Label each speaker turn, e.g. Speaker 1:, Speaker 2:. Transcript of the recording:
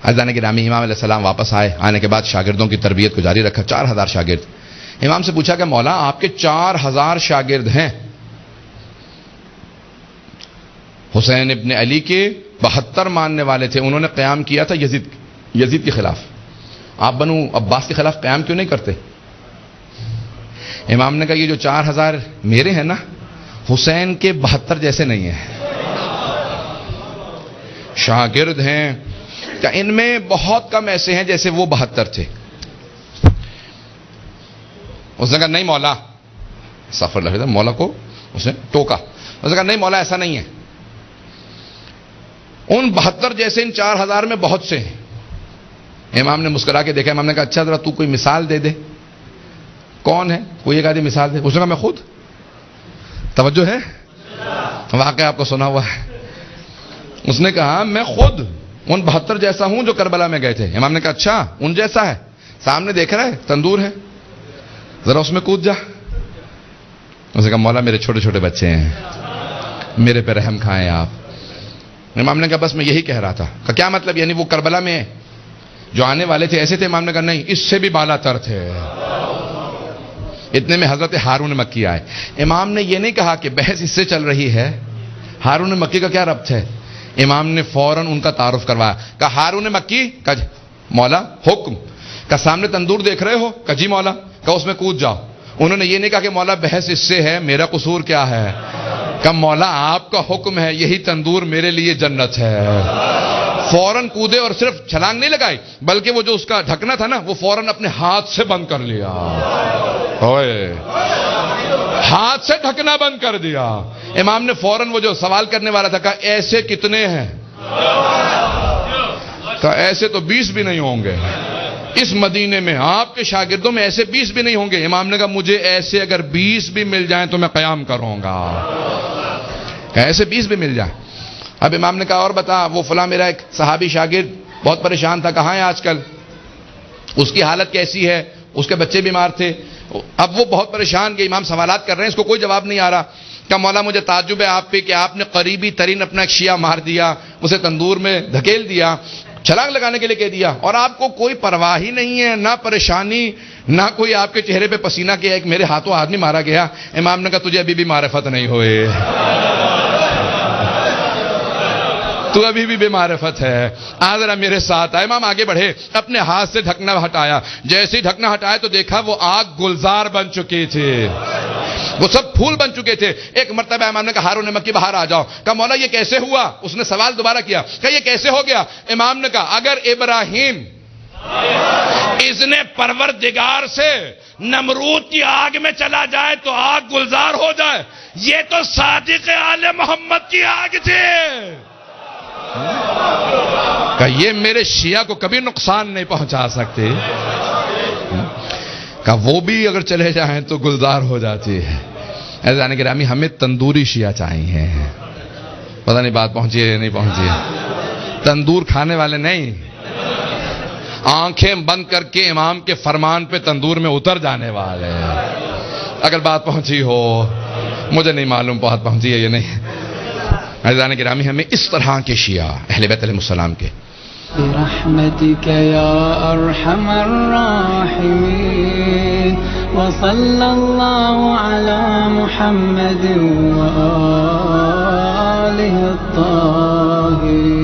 Speaker 1: عزیزان گرامی، امام علیہ السلام واپس آئے، آنے کے بعد شاگردوں کی تربیت کو جاری رکھا، 4000 شاگرد. امام سے پوچھا کہ مولا آپ کے 4000 شاگرد ہیں، حسین ابن علی کے 72 ماننے والے تھے، انہوں نے قیام کیا تھا یزید کے خلاف، آپ بنو عباس کے خلاف قیام کیوں نہیں کرتے؟ امام نے کہا یہ جو 4000 میرے ہیں نا، حسین کے 72 جیسے نہیں ہیں. شاگرد ہیں کہ ان میں بہت کم ایسے ہیں جیسے وہ 72 تھے. اس نے کہا نہیں مولا، سفر لگا مولا کو اس نے ٹوکا، اس نے کہا نہیں مولا ایسا نہیں ہے، ان 72 جیسے ان 4000 میں بہت سے ہیں. امام نے مسکرا کے دیکھا، امام نے کہا اچھا ذرا تو کوئی مثال دے دے، کون ہے؟ کوئی ایک آدھی مثال دے. اس نے کہا میں خود. توجہ ہے، واقعہ آپ کو سنا ہوا ہے. اس نے کہا میں خود ان 72 جیسا ہوں جو کربلا میں گئے تھے. امام نے کہا اچھا ان جیسا ہے؟ سامنے دیکھ رہا ہے تندور ہے، ذرا اس میں کود جا. اس نے کہا مولا میرے چھوٹے چھوٹے بچے ہیں، میرے پہ رحم کھائیں آپ. امام نے کہا بس میں یہی کہہ رہا تھا. کہ کیا مطلب؟ یعنی وہ کربلا میں جو آنے والے تھے ایسے تھے؟ امام نے کہا نہیں، اس سے بھی بالا تر تھے. اتنے میں حضرت ہارون مکی آئے. امام نے یہ نہیں کہا کہ بحث اس سے چل رہی ہے، ہارون مکی کا کیا ربط ہے؟ امام نے فوراً ان کا تعارف کروایا. کہا ہارون مکی؟ کہا مولا حکم. کہا سامنے تندور دیکھ رہے ہو؟ کہا جی مولا. کہا اس میں کود جاؤ. انہوں نے یہ نہیں کہا کہ مولا بحث اس سے ہے، میرا قصور کیا ہے؟ کہا مولا آپ کا حکم ہے، یہی تندور میرے لیے جنت ہے. فوراً کودے اور صرف چھلانگ نہیں لگائی بلکہ وہ جو اس کا ڈھکنا تھا نا وہ فوراً اپنے ہاتھ سے بند کر لیا. ہاتھ سے ڈھکنا بند کر دیا. امام نے فوراً وہ جو سوال کرنے والا تھا کہا ایسے کتنے ہیں؟ کہا ایسے تو 20 بھی نہیں ہوں گے اس مدینے میں، آپ کے شاگردوں میں ایسے 20 بھی نہیں ہوں گے. امام نے کہا مجھے ایسے اگر 20 بھی مل جائیں تو میں قیام کروں گا. ایسے 20 بھی مل جائیں. اب امام نے کہا اور بتا، وہ فلاں میرا ایک صحابی شاگرد بہت پریشان تھا، کہاں ہے آج کل؟ اس کی حالت کیسی ہے؟ اس کے بچے بیمار تھے. اب وہ بہت پریشان کہ امام سوالات کر رہے ہیں، اس کو کوئی جواب نہیں آ رہا. کہ مولا مجھے تعجب ہے آپ پہ کہ آپ نے قریبی ترین اپنا ایک شیعہ مار دیا، اسے تندور میں دھکیل دیا، چھلانگ لگانے کے لیے کہہ دیا، اور آپ کو کوئی پرواہ ہی نہیں ہے، نہ پریشانی، نہ کوئی آپ کے چہرے پہ پسینہ کیا. ایک میرے ہاتھوں آدمی مارا گیا. امام نے کہا تجھے ابھی بھی معرفت نہیں ہوئے، تو ابھی بھی بے معرفت ہے، آ ذرا میرے ساتھ. امام آگے بڑھے، اپنے ہاتھ سے ڈھکنا ہٹایا. جیسے ہی ڈھکنا ہٹایا تو دیکھا وہ آگ گلزار بن چکی تھی، وہ سب پھول بن چکے تھے. ایک مرتبہ امام نے کہا ہارون مکی باہر آ جاؤ. کہا مولا یہ کیسے ہوا؟ اس نے سوال دوبارہ کیا کہ یہ کیسے ہو گیا؟ امام نے کہا اگر ابراہیم اذن پروردگار سے نمرود کی آگ میں چلا جائے تو آگ گلزار ہو جائے، یہ تو صادق آل محمد کی آگ تھی. کہ یہ میرے شیعہ کو کبھی نقصان نہیں پہنچا سکتے. کہ وہ بھی اگر چلے جائیں تو گلزار ہو جاتی ہے. عزیزان گرامی ہمیں تندوری شیعہ چاہیے. پتہ نہیں بات پہنچی ہے یا نہیں پہنچی ہے. تندور کھانے والے نہیں، آنکھیں بند کر کے امام کے فرمان پہ تندور میں اتر جانے والے. اگر بات پہنچی ہو، مجھے نہیں معلوم بات پہنچی ہے یا نہیں. عزیزان گرامی ہمیں اس طرح کے شیعہ اہل بیت علیہ السلام کے
Speaker 2: برحمتك يا أرحم الراحمين وصلى الله على محمد وآله الطاهرين.